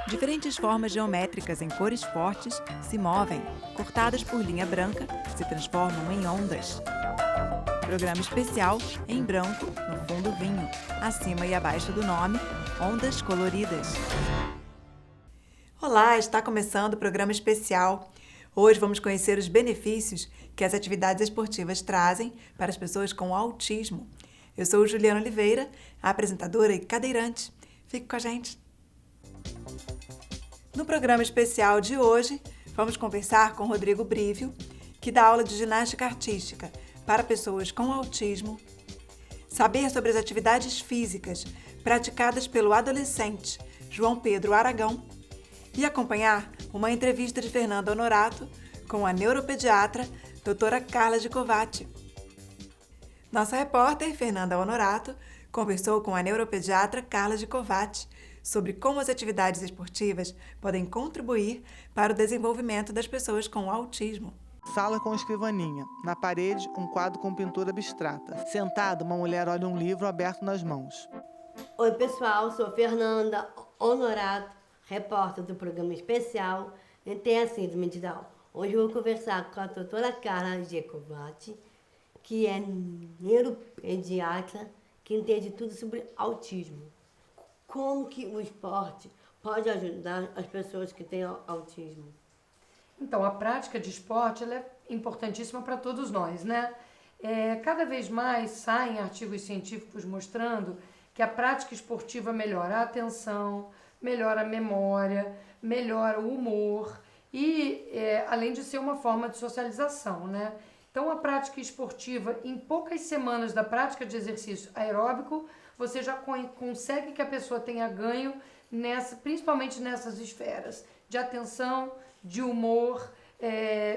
Diferentes formas geométricas em cores fortes se movem, cortadas por linha branca, se transformam em ondas. Programa especial em branco, no fundo vinho, acima e abaixo do nome, Ondas Coloridas. Olá, está começando o programa especial. Hoje vamos conhecer os benefícios que as atividades esportivas trazem para as pessoas com autismo. Eu sou Juliana Oliveira, apresentadora e cadeirante. Fique com a gente. No programa especial de hoje, vamos conversar com Rodrigo Brívio, que dá aula de ginástica artística para pessoas com autismo, saber sobre as atividades físicas praticadas pelo adolescente João Pedro Aragão e acompanhar uma entrevista de Fernanda Honorato com a neuropediatra doutora Carla Gicovati. Nossa repórter, Fernanda Honorato, conversou com a neuropediatra Carla Gicovati sobre como as atividades esportivas podem contribuir para o desenvolvimento das pessoas com autismo. Sala com escrivaninha. Na parede, um quadro com pintura abstrata. Sentada, uma mulher olha um livro aberto nas mãos. Oi, pessoal, sou Fernanda Honorato, repórter do programa especial Tem a Síndrome de Down. Hoje eu vou conversar com a doutora Carla Gicovati, que é neuropediatra, que entende tudo sobre autismo. Como que o esporte pode ajudar as pessoas que têm autismo? Então, a prática de esporte ela é importantíssima para todos nós, né? Cada vez mais saem artigos científicos mostrando que a prática esportiva melhora a atenção, melhora a memória, melhora o humor e, além de ser uma forma de socialização, né? Então, a prática esportiva, em poucas semanas da prática de exercício aeróbico, você já consegue que a pessoa tenha ganho, principalmente nessas esferas de atenção, de humor,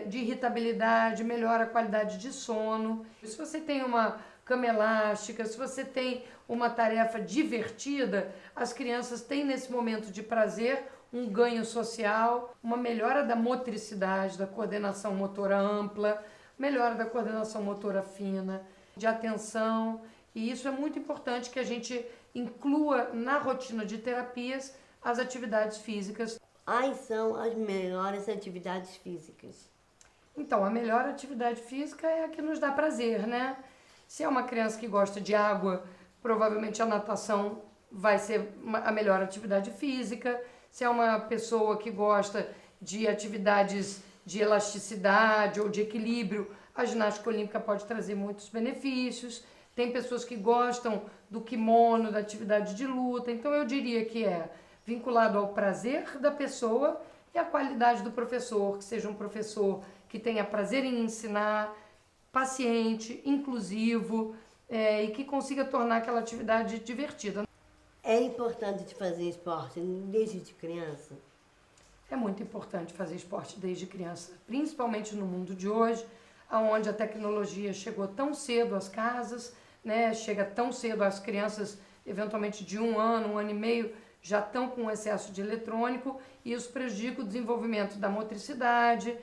de irritabilidade, melhora a qualidade de sono. Se você tem uma cama elástica, se você tem uma tarefa divertida, as crianças têm nesse momento de prazer um ganho social, uma melhora da motricidade, da coordenação motora ampla, melhora da coordenação motora fina, de atenção, e isso é muito importante que a gente inclua na rotina de terapias as atividades físicas. Quais são as melhores atividades físicas? Então, a melhor atividade física é a que nos dá prazer, né? Se é uma criança que gosta de água, provavelmente a natação vai ser a melhor atividade física. Se é uma pessoa que gosta de atividades de elasticidade ou de equilíbrio, a ginástica olímpica pode trazer muitos benefícios. Tem pessoas que gostam do kimono, da atividade de luta. Então, eu diria que é vinculado ao prazer da pessoa e à qualidade do professor, que seja um professor que tenha prazer em ensinar, paciente, inclusivo e que consiga tornar aquela atividade divertida. É importante fazer esporte desde criança? É muito importante fazer esporte desde criança, principalmente no mundo de hoje, onde a tecnologia chegou tão cedo às casas, né? Chega tão cedo às crianças, eventualmente de 1 ano, 1 ano e meio, já estão com excesso de eletrônico, e isso prejudica o desenvolvimento da motricidade,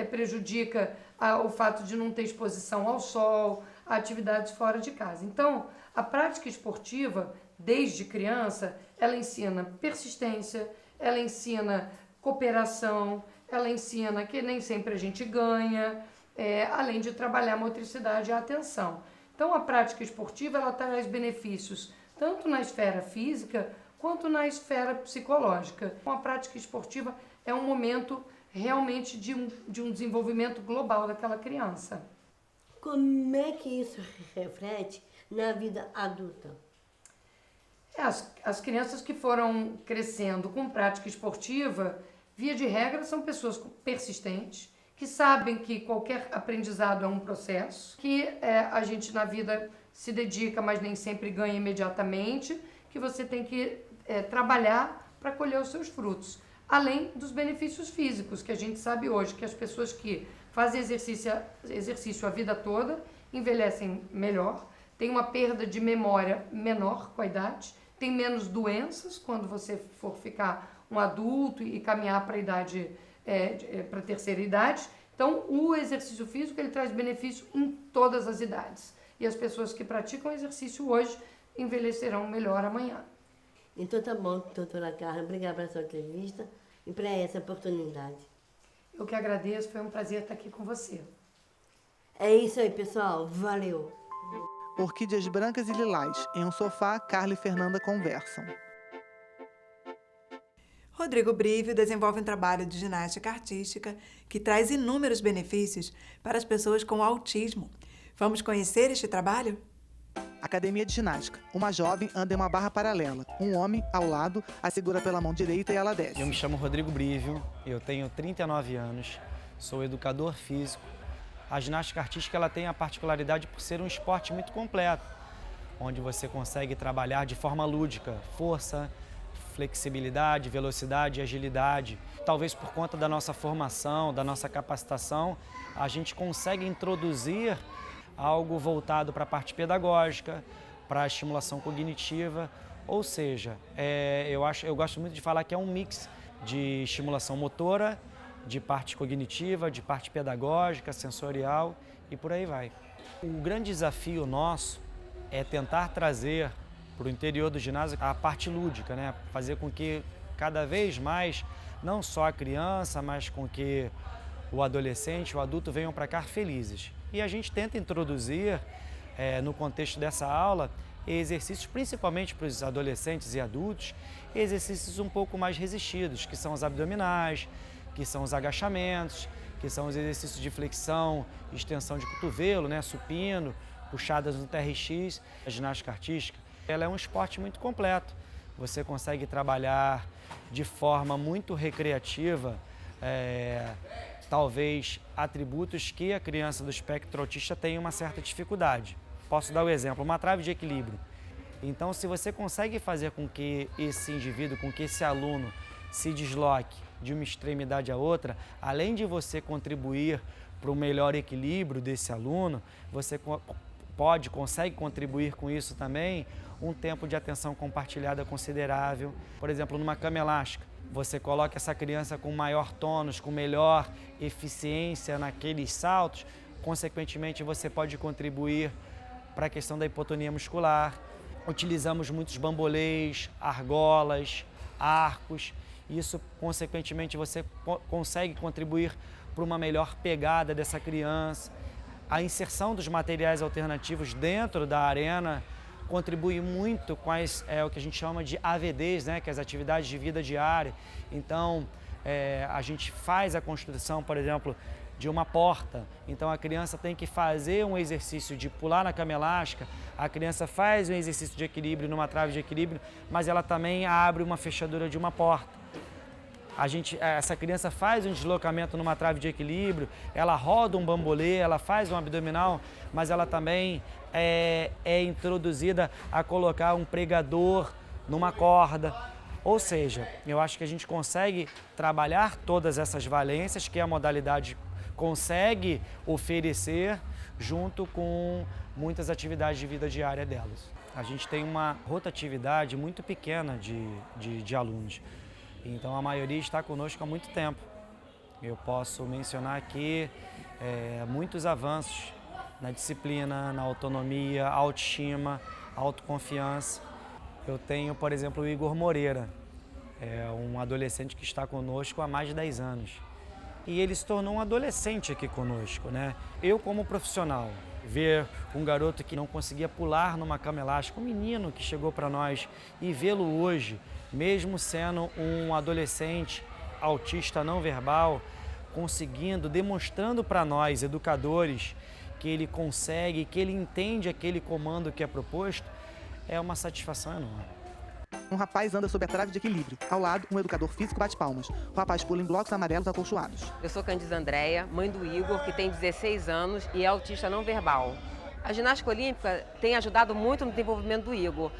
prejudica o fato de não ter exposição ao sol, a atividades fora de casa. Então, a prática esportiva, desde criança, ela ensina persistência, ela ensina cooperação, ela ensina que nem sempre a gente ganha, além de trabalhar a motricidade e a atenção. Então, a prática esportiva ela traz benefícios tanto na esfera física quanto na esfera psicológica. A prática esportiva é um momento realmente de um desenvolvimento global daquela criança. Como é que isso reflete na vida adulta? As crianças que foram crescendo com prática esportiva, via de regra, são pessoas persistentes, que sabem que qualquer aprendizado é um processo, que a gente na vida se dedica, mas nem sempre ganha imediatamente, que você tem que trabalhar para colher os seus frutos. Além dos benefícios físicos, que a gente sabe hoje, que as pessoas que fazem exercício a vida toda envelhecem melhor, tem uma perda de memória menor com a idade, tem menos doenças quando você for ficar um adulto e caminhar para a idade, para a terceira idade. Então, o exercício físico ele traz benefício em todas as idades. E as pessoas que praticam exercício hoje envelhecerão melhor amanhã. Então tá bom, doutora Carla, obrigada pela sua entrevista e por essa oportunidade. Eu que agradeço, foi um prazer estar aqui com você. É isso aí, pessoal. Valeu! Orquídeas brancas e lilás. Em um sofá, Carla e Fernanda conversam. Rodrigo Brívio desenvolve um trabalho de ginástica artística que traz inúmeros benefícios para as pessoas com autismo. Vamos conhecer este trabalho? Academia de ginástica. Uma jovem anda em uma barra paralela. Um homem, ao lado, a segura pela mão direita e ela desce. Eu me chamo Rodrigo Brívio, eu tenho 39 anos, sou educador físico. A ginástica artística ela tem a particularidade por ser um esporte muito completo, onde você consegue trabalhar de forma lúdica, força, flexibilidade, velocidade e agilidade. Talvez por conta da nossa formação, da nossa capacitação, a gente consegue introduzir algo voltado para a parte pedagógica, para a estimulação cognitiva, ou seja, eu gosto muito de falar que é um mix de estimulação motora, de parte cognitiva, de parte pedagógica, sensorial e por aí vai. O grande desafio nosso é tentar trazer para o interior do ginásio a parte lúdica, né? Fazer com que cada vez mais, não só a criança, mas com que o adolescente, o adulto venham para cá felizes. E a gente tenta introduzir, no contexto dessa aula, exercícios principalmente para os adolescentes e adultos, exercícios um pouco mais resistidos, que são os abdominais, que são os agachamentos, que são os exercícios de flexão, extensão de cotovelo, né, supino, puxadas no TRX. A ginástica artística, ela é um esporte muito completo. Você consegue trabalhar de forma muito recreativa, talvez atributos que a criança do espectro autista tem uma certa dificuldade. Posso dar o exemplo, uma trave de equilíbrio. Então, se você consegue fazer com que esse indivíduo, com que esse aluno se desloque de uma extremidade à outra, além de você contribuir para o melhor equilíbrio desse aluno, você consegue contribuir com isso também um tempo de atenção compartilhada considerável. Por exemplo, numa cama elástica, você coloca essa criança com maior tônus, com melhor eficiência naqueles saltos, consequentemente você pode contribuir para a questão da hipotonia muscular. Utilizamos muitos bambolês, argolas, arcos. Isso, consequentemente, você consegue contribuir para uma melhor pegada dessa criança. A inserção dos materiais alternativos dentro da arena contribui muito com o que a gente chama de AVDs, né, que é as atividades de vida diária. Então, a gente faz a construção, por exemplo, de uma porta. Então, a criança tem que fazer um exercício de pular na cama elástica, a criança faz um exercício de equilíbrio numa trave de equilíbrio, mas ela também abre uma fechadura de uma porta. Essa criança faz um deslocamento numa trave de equilíbrio, ela roda um bambolê, ela faz um abdominal, mas ela também é introduzida a colocar um pregador numa corda. Ou seja, eu acho que a gente consegue trabalhar todas essas valências que a modalidade consegue oferecer junto com muitas atividades de vida diária delas. A gente tem uma rotatividade muito pequena de alunos. Então, a maioria está conosco há muito tempo. Eu posso mencionar aqui muitos avanços na disciplina, na autonomia, autoestima, autoconfiança. Eu tenho, por exemplo, o Igor Moreira, um adolescente que está conosco há mais de 10 anos. E ele se tornou um adolescente aqui conosco, né? Eu, como profissional, ver um garoto que não conseguia pular numa cama elástica, um menino que chegou para nós, e vê-lo hoje, mesmo sendo um adolescente autista não verbal, conseguindo, demonstrando para nós, educadores, que ele consegue, que ele entende aquele comando que é proposto, é uma satisfação enorme. Um rapaz anda sob a trave de equilíbrio. Ao lado, um educador físico bate palmas. O rapaz pula em blocos amarelos acolchoados. Eu sou Candiza Andréia, mãe do Igor, que tem 16 anos e é autista não verbal. A ginástica olímpica tem ajudado muito no desenvolvimento do Igor.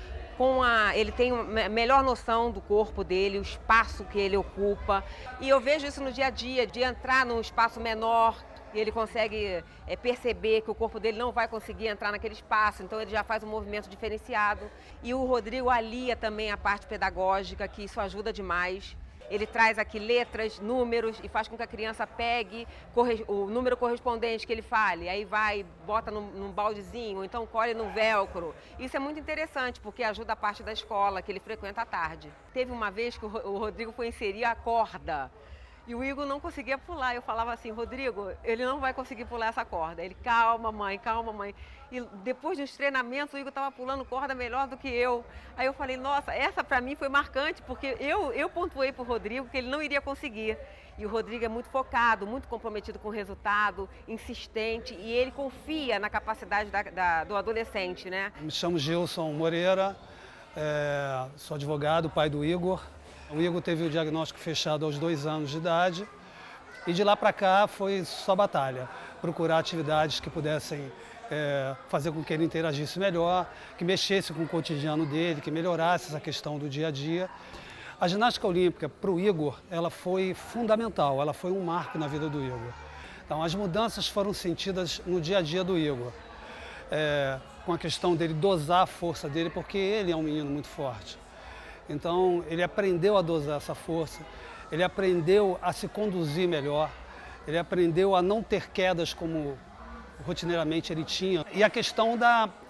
Ele tem uma melhor noção do corpo dele, o espaço que ele ocupa. E eu vejo isso no dia a dia, de entrar num espaço menor, e ele consegue perceber que o corpo dele não vai conseguir entrar naquele espaço, então ele já faz um movimento diferenciado. E o Rodrigo alia também a parte pedagógica, que isso ajuda demais. Ele traz aqui letras, números e faz com que a criança pegue o número correspondente que ele fale. Aí vai, bota num baldezinho, ou então colhe no velcro. Isso é muito interessante, porque ajuda a parte da escola, que ele frequenta à tarde. Teve uma vez que o Rodrigo foi inserir a corda. E o Igor não conseguia pular. Eu falava assim, Rodrigo, ele não vai conseguir pular essa corda. Ele, calma, mãe, calma, mãe. E depois dos treinamentos, o Igor estava pulando corda melhor do que eu. Aí eu falei, nossa, essa para mim foi marcante, porque eu pontuei para o Rodrigo que ele não iria conseguir. E o Rodrigo é muito focado, muito comprometido com o resultado, insistente, e ele confia na capacidade do adolescente, né? Me chamo Gilson Moreira, sou advogado, pai do Igor. O Igor teve o diagnóstico fechado aos 2 anos de idade e de lá para cá foi só batalha. Procurar atividades que pudessem fazer com que ele interagisse melhor, que mexesse com o cotidiano dele, que melhorasse essa questão do dia a dia. A ginástica olímpica para o Igor, ela foi fundamental, ela foi um marco na vida do Igor. Então as mudanças foram sentidas no dia a dia do Igor, com a questão dele dosar a força dele, porque ele é um menino muito forte. Então, ele aprendeu a dosar essa força, ele aprendeu a se conduzir melhor, ele aprendeu a não ter quedas como rotineiramente ele tinha. E a questão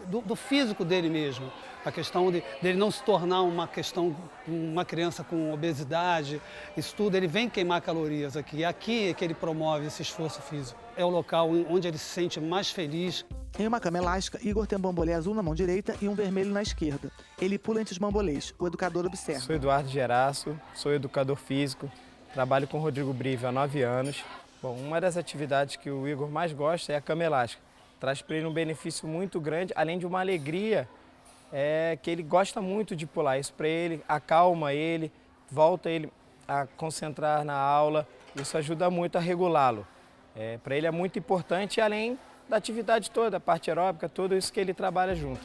do físico dele mesmo, a questão dele não se tornar uma criança com obesidade, isso tudo, ele vem queimar calorias aqui. É aqui que ele promove esse esforço físico. É o local onde ele se sente mais feliz. Em uma cama elástica, Igor tem um bambolê azul na mão direita e um vermelho na esquerda. Ele pula entre os bambolês. O educador observa. Sou Eduardo Geraço, sou educador físico, trabalho com o Rodrigo Brivio há 9 anos. Bom, uma das atividades que o Igor mais gosta é a cama elástica. Traz para ele um benefício muito grande, além de uma alegria, que ele gosta muito de pular. Isso para ele acalma ele, volta ele a concentrar na aula. Isso ajuda muito a regulá-lo. Para ele é muito importante, além da atividade toda, a parte aeróbica, tudo isso que ele trabalha junto.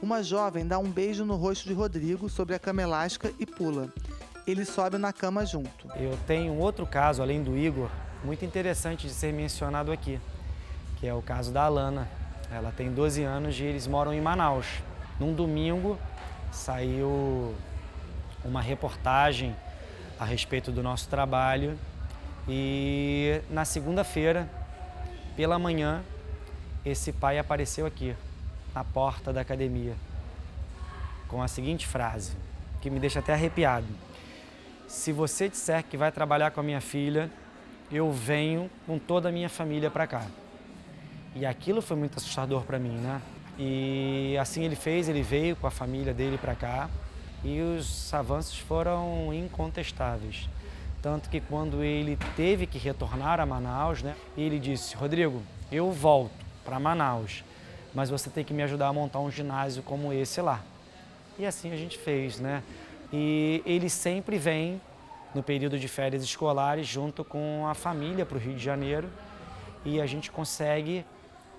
Uma jovem dá um beijo no rosto de Rodrigo sobre a cama elástica e pula. Ele sobe na cama junto. Eu tenho um outro caso, além do Igor, muito interessante de ser mencionado aqui, que é o caso da Alana. Ela tem 12 anos e eles moram em Manaus. Num domingo, saiu uma reportagem a respeito do nosso trabalho e na segunda-feira, pela manhã, esse pai apareceu aqui, na porta da academia, com a seguinte frase, que me deixa até arrepiado. Se você disser que vai trabalhar com a minha filha, eu venho com toda a minha família para cá. E aquilo foi muito assustador para mim, né? E assim ele fez, ele veio com a família dele para cá e os avanços foram incontestáveis. Tanto que quando ele teve que retornar a Manaus, né, ele disse, Rodrigo, eu volto para Manaus, mas você tem que me ajudar a montar um ginásio como esse lá. E assim a gente fez, né? E ele sempre vem no período de férias escolares junto com a família para o Rio de Janeiro e a gente consegue,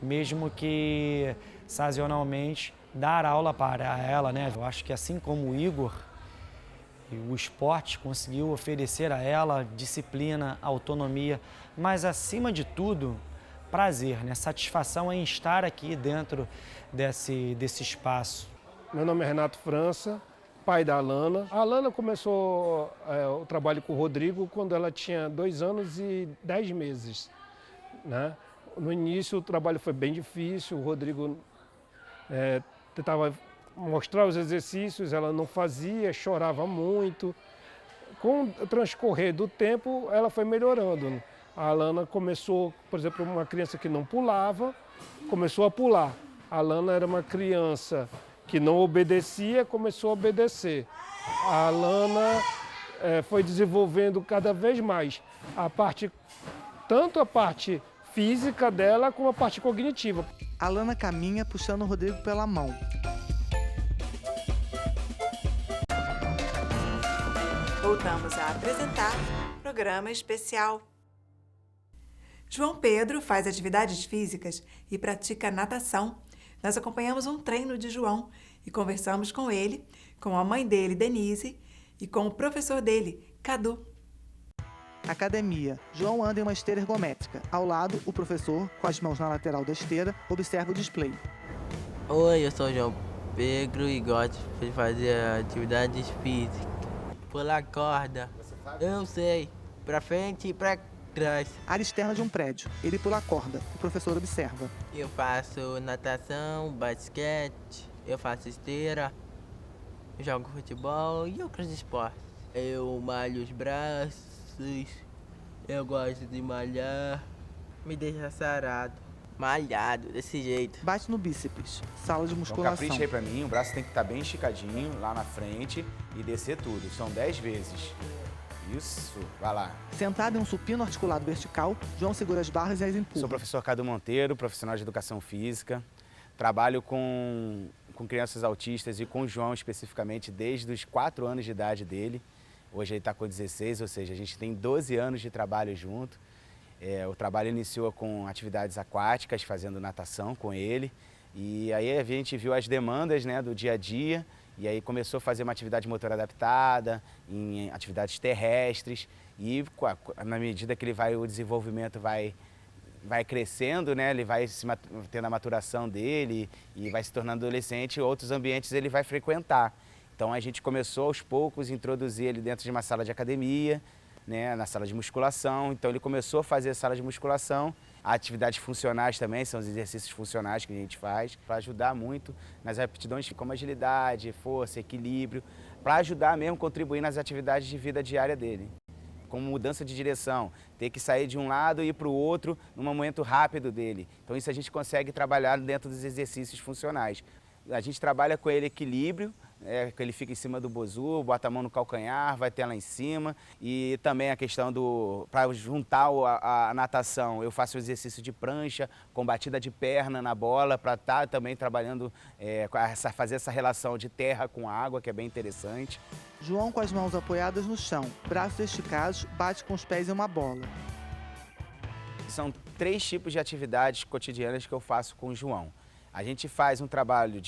mesmo que sazonalmente, dar aula para ela, né? Eu acho que assim como o Igor, o esporte conseguiu oferecer a ela disciplina, autonomia, mas acima de tudo, prazer, né? Satisfação em estar aqui dentro desse espaço. Meu nome é Renato França, pai da Alana. A Alana começou o trabalho com o Rodrigo quando ela tinha 2 anos e 10 meses, né? No início o trabalho foi bem difícil, o Rodrigo tentava mostrar os exercícios, ela não fazia, chorava muito. Com o transcorrer do tempo, ela foi melhorando. A Alana começou, por exemplo, uma criança que não pulava, começou a pular. A Alana era uma criança que não obedecia, começou a obedecer. A Alana foi desenvolvendo cada vez mais tanto a parte física dela como a parte cognitiva. A Alana caminha puxando o Rodrigo pela mão. Voltamos a apresentar o programa especial. João Pedro faz atividades físicas e pratica natação. Nós acompanhamos um treino de João e conversamos com ele, com a mãe dele, Denise, e com o professor dele, Cadu. Academia. João anda em uma esteira ergométrica. Ao lado, o professor, com as mãos na lateral da esteira, observa o display. Oi, eu sou o João Pedro e gosto de fazer atividades físicas. Pular corda. Você Eu sei. Pra frente e pra trás. Área externa de um prédio. Ele pula a corda. O professor observa. Eu faço natação, basquete, eu faço esteira, eu jogo futebol e outros esportes. Eu malho os braços, eu gosto de malhar, me deixa sarado. Malhado, desse jeito. Bate no bíceps. Sala de Então musculação. capricha aí pra mim, o braço tem que estar bem esticadinho lá na frente e descer tudo. São 10 vezes. Isso, vai lá. Sentado em um supino articulado vertical, João segura as barras e as empurra. Sou o professor Cadu Monteiro, profissional de educação física. Trabalho com crianças autistas e com o João especificamente desde os 4 anos de idade dele. Hoje ele está com 16, ou seja, a gente tem 12 anos de trabalho junto. O trabalho iniciou com atividades aquáticas, fazendo natação com ele. E aí a gente viu as demandas, né, do dia a dia. E aí começou a fazer uma atividade motora adaptada, em atividades terrestres. E na medida que o desenvolvimento vai crescendo, né, ele vai tendo a maturação dele e vai se tornando adolescente, outros ambientes ele vai frequentar. Então a gente começou aos poucos a introduzir ele dentro de uma sala de academia, né, na sala de musculação. Então ele começou a fazer a sala de musculação. Atividades funcionais também, são os exercícios funcionais que a gente faz para ajudar muito nas aptidões como agilidade, força, equilíbrio, para ajudar mesmo, contribuir nas atividades de vida diária dele. Como mudança de direção, ter que sair de um lado e ir para o outro num momento rápido dele. Então isso a gente consegue trabalhar dentro dos exercícios funcionais. A gente trabalha com ele equilíbrio, que ele fica em cima do bozu, bota a mão no calcanhar, vai ter lá em cima. E também a questão para juntar a natação, eu faço o exercício de prancha, com batida de perna na bola, para estar também trabalhando, fazer essa relação de terra com água, que é bem interessante. João, com as mãos apoiadas no chão, braços esticados, bate com os pés em uma bola. São 3 tipos de atividades cotidianas que eu faço com o João. A gente faz um trabalho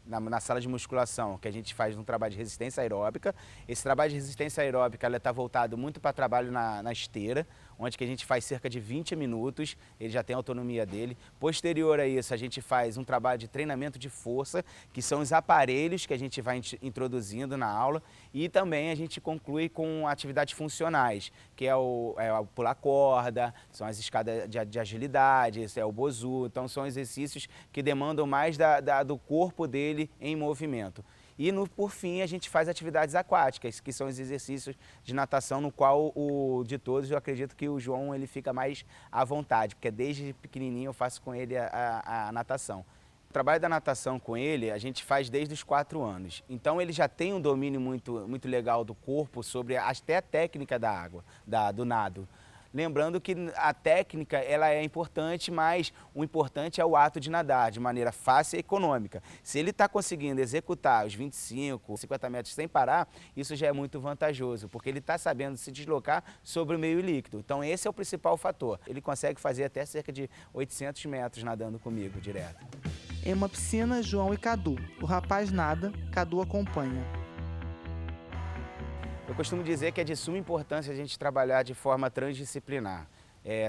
na sala de musculação, que a gente faz um trabalho de resistência aeróbica. Esse trabalho de resistência aeróbica está voltado muito para trabalho na esteira, onde que a gente faz cerca de 20 minutos, ele já tem a autonomia dele. Posterior a isso, a gente faz um trabalho de treinamento de força, que são os aparelhos que a gente vai introduzindo na aula. E também a gente conclui com atividades funcionais, que é o pular corda, são as escadas de agilidade, é o bozu. Então são exercícios que demandam mais do corpo dele em movimento. E, por fim, a gente faz atividades aquáticas, que são os exercícios de natação, no qual, de todos, eu acredito que o João ele fica mais à vontade, porque desde pequenininho eu faço com ele a natação. O trabalho da natação com ele, a gente faz desde os 4 anos. Então, ele já tem um domínio muito legal do corpo sobre até a técnica da água, do nado. Lembrando que a técnica ela é importante, mas o importante é o ato de nadar de maneira fácil e econômica. Se ele está conseguindo executar os 25, 50 metros sem parar, isso já é muito vantajoso, porque ele está sabendo se deslocar sobre o meio líquido. Então esse é o principal fator. Ele consegue fazer até cerca de 800 metros nadando comigo direto. Em uma piscina, João e Cadu. O rapaz nada, Cadu acompanha. Eu costumo dizer que é de suma importância a gente trabalhar de forma transdisciplinar,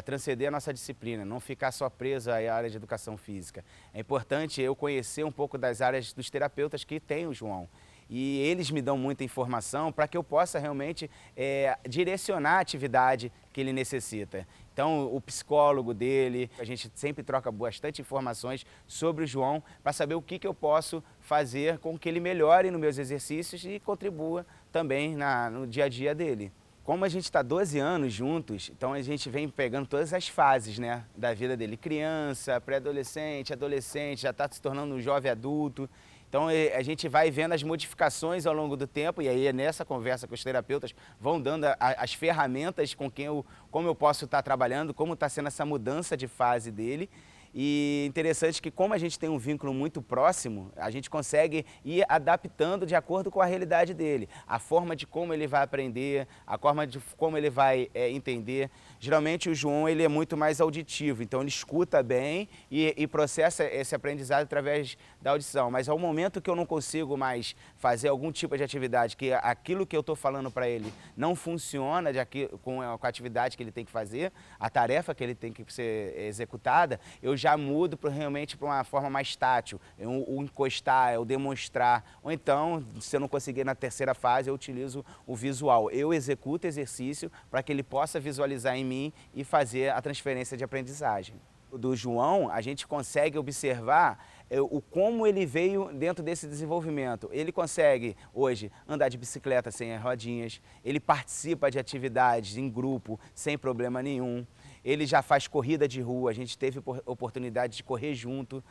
transcender a nossa disciplina, não ficar só preso à área de educação física. É importante eu conhecer um pouco das áreas dos terapeutas que tem o João. E eles me dão muita informação para que eu possa realmente direcionar a atividade que ele necessita. Então, o psicólogo dele, a gente sempre troca bastante informações sobre o João para saber o que eu posso fazer com que ele melhore nos meus exercícios e contribua também no dia a dia dele. Como a gente está 12 anos juntos, então a gente vem pegando todas as fases, né, da vida dele. Criança, pré-adolescente, adolescente, já está se tornando um jovem adulto. Então a gente vai vendo as modificações ao longo do tempo e aí nessa conversa com os terapeutas vão dando as ferramentas como eu posso estar trabalhando, como está sendo essa mudança de fase dele. E interessante que como a gente tem um vínculo muito próximo, a gente consegue ir adaptando de acordo com a realidade dele. A forma de como ele vai aprender, a forma de como ele vai entender. Geralmente o João ele é muito mais auditivo, então ele escuta bem e processa esse aprendizado através da audição. Mas ao momento que eu não consigo mais fazer algum tipo de atividade, que aquilo que eu estou falando para ele não funciona com a atividade que ele tem que fazer, a tarefa que ele tem que ser executada, eu já mudo realmente para uma forma mais tátil, o encostar, o demonstrar. Ou então, se eu não conseguir na terceira fase, eu utilizo o visual. Eu executo exercício para que ele possa visualizar em mim e fazer a transferência de aprendizagem. Do João, a gente consegue observar como ele veio dentro desse desenvolvimento. Ele consegue, hoje, andar de bicicleta sem as rodinhas, ele participa de atividades em grupo sem problema nenhum. Ele já faz corrida de rua, a gente teve oportunidade de correr junto,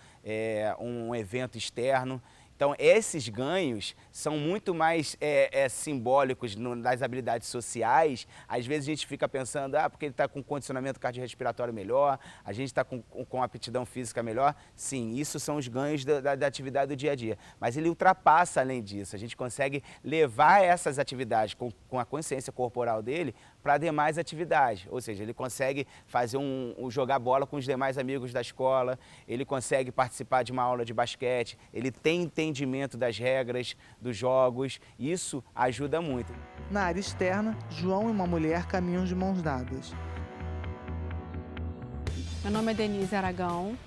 um evento externo. Então, esses ganhos são muito mais simbólicos nas habilidades sociais. Às vezes a gente fica pensando, porque ele está com condicionamento cardiorrespiratório melhor, a gente está com aptidão física melhor. Sim, isso são os ganhos da atividade do dia a dia. Mas ele ultrapassa além disso. A gente consegue levar essas atividades com a consciência corporal dele para demais atividades. Ou seja, ele consegue fazer jogar bola com os demais amigos da escola, ele consegue participar de uma aula de basquete, ele tem entendimento das regras dos jogos, isso ajuda muito. Na área externa, João e uma mulher caminham de mãos dadas. Meu nome é Denise Aragão,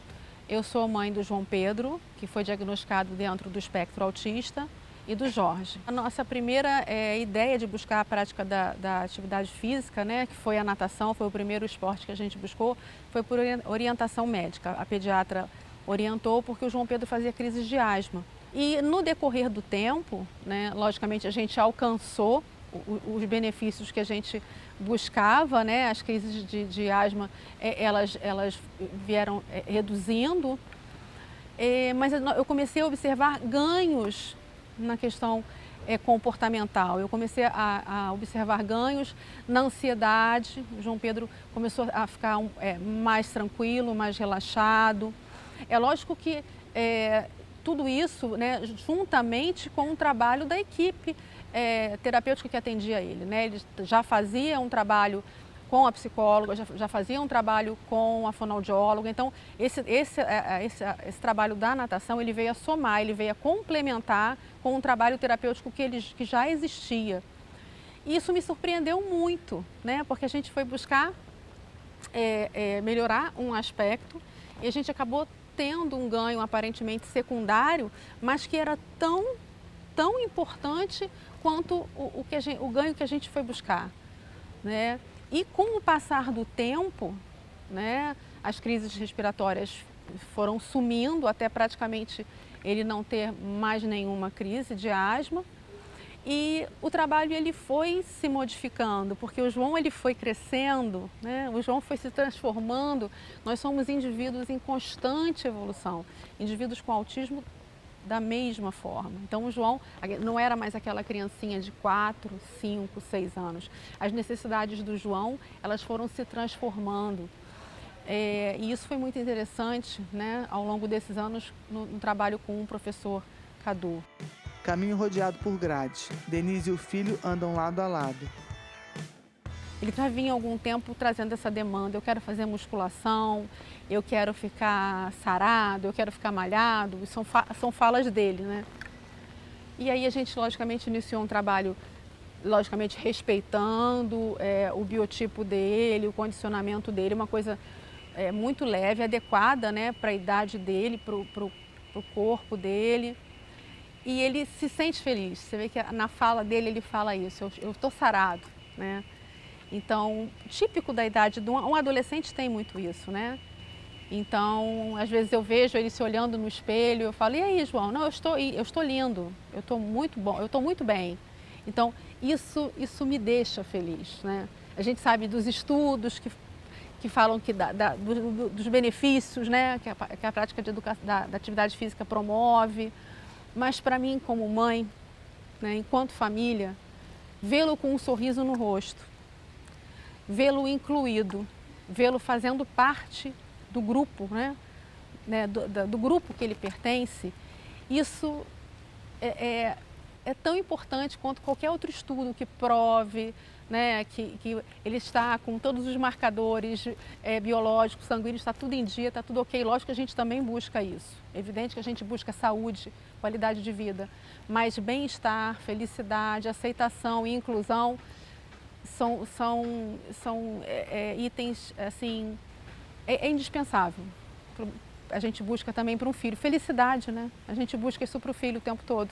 eu sou mãe do João Pedro, que foi diagnosticado dentro do espectro autista, e do Jorge. A nossa primeira ideia de buscar a prática da atividade física, né, que foi a natação, foi o primeiro esporte que a gente buscou, foi por orientação médica. A pediatra orientou porque o João Pedro fazia crises de asma. E no decorrer do tempo, né, logicamente a gente alcançou os benefícios que a gente buscava, né, as crises de asma, elas vieram reduzindo, mas eu comecei a observar ganhos na questão comportamental. Eu comecei a observar ganhos na ansiedade. O João Pedro começou a ficar mais tranquilo, mais relaxado. É lógico que tudo isso, né, juntamente com o trabalho da equipe terapêutica que atendia ele, né? Ele já fazia um trabalho com a psicóloga, já fazia um trabalho com a fonoaudióloga. Então, esse trabalho da natação, ele veio a somar, ele veio a complementar com um trabalho terapêutico que já existia. E isso me surpreendeu muito, né? Porque a gente foi buscar melhorar um aspecto e a gente acabou tendo um ganho aparentemente secundário, mas que era tão importante quanto o ganho que a gente foi buscar, né? E com o passar do tempo, né, as crises respiratórias foram sumindo até praticamente ele não ter mais nenhuma crise de asma. E o trabalho ele foi se modificando, porque o João ele foi crescendo, né? O João foi se transformando. Nós somos indivíduos em constante evolução, indivíduos com autismo da mesma forma. Então o João não era mais aquela criancinha de 4, 5, 6 anos. As necessidades do João, elas foram se transformando. E isso foi muito interessante, né, ao longo desses anos no trabalho com o professor Cadu. Caminho rodeado por grades. Denise e o filho andam lado a lado. Ele já vinha há algum tempo trazendo essa demanda. Eu quero fazer musculação, eu quero ficar sarado, eu quero ficar malhado. São falas dele, né? E aí a gente, logicamente, iniciou um trabalho, logicamente, respeitando o biotipo dele, o condicionamento dele, uma coisa muito leve, adequada, né, para a idade dele, para o corpo dele. E ele se sente feliz. Você vê que na fala dele ele fala isso, eu estou sarado, né? Então, típico da idade de um adolescente tem muito isso, né? Então, às vezes eu vejo ele se olhando no espelho, eu falo, e aí, João? Não, eu estou lindo, eu estou muito bom, eu estou muito bem. Então, isso me deixa feliz, né? A gente sabe dos estudos que falam dos benefícios, né, que a prática da atividade física promove. Mas para mim, como mãe, né, enquanto família, vê-lo com um sorriso no rosto, vê-lo incluído, vê-lo fazendo parte do grupo, né, do grupo que ele pertence, isso é tão importante quanto qualquer outro estudo que prove, né, que ele está com todos os marcadores biológicos, sanguíneos, está tudo em dia, está tudo ok. Lógico que a gente também busca isso. É evidente que a gente busca saúde, qualidade de vida, mas bem-estar, felicidade, aceitação e inclusão são itens, assim, é indispensável a gente busca também para um filho. Felicidade, né? A gente busca isso para o filho o tempo todo.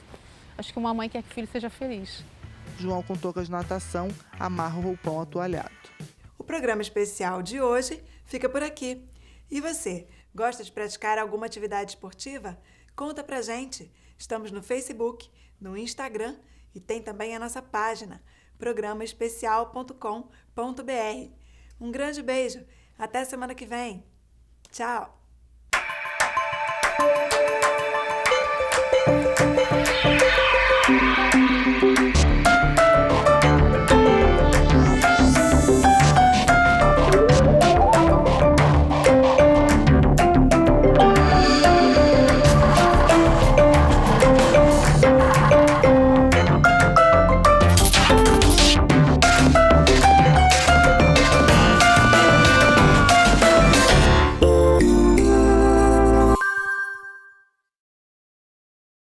Acho que uma mãe quer que o filho seja feliz. João, com toucas de natação, amarra o roupão atoalhado. O programa especial de hoje fica por aqui. E você, gosta de praticar alguma atividade esportiva? Conta pra gente. Estamos no Facebook, no Instagram e tem também a nossa página, programaespecial.com.br. Um grande beijo. Até semana que vem. Tchau!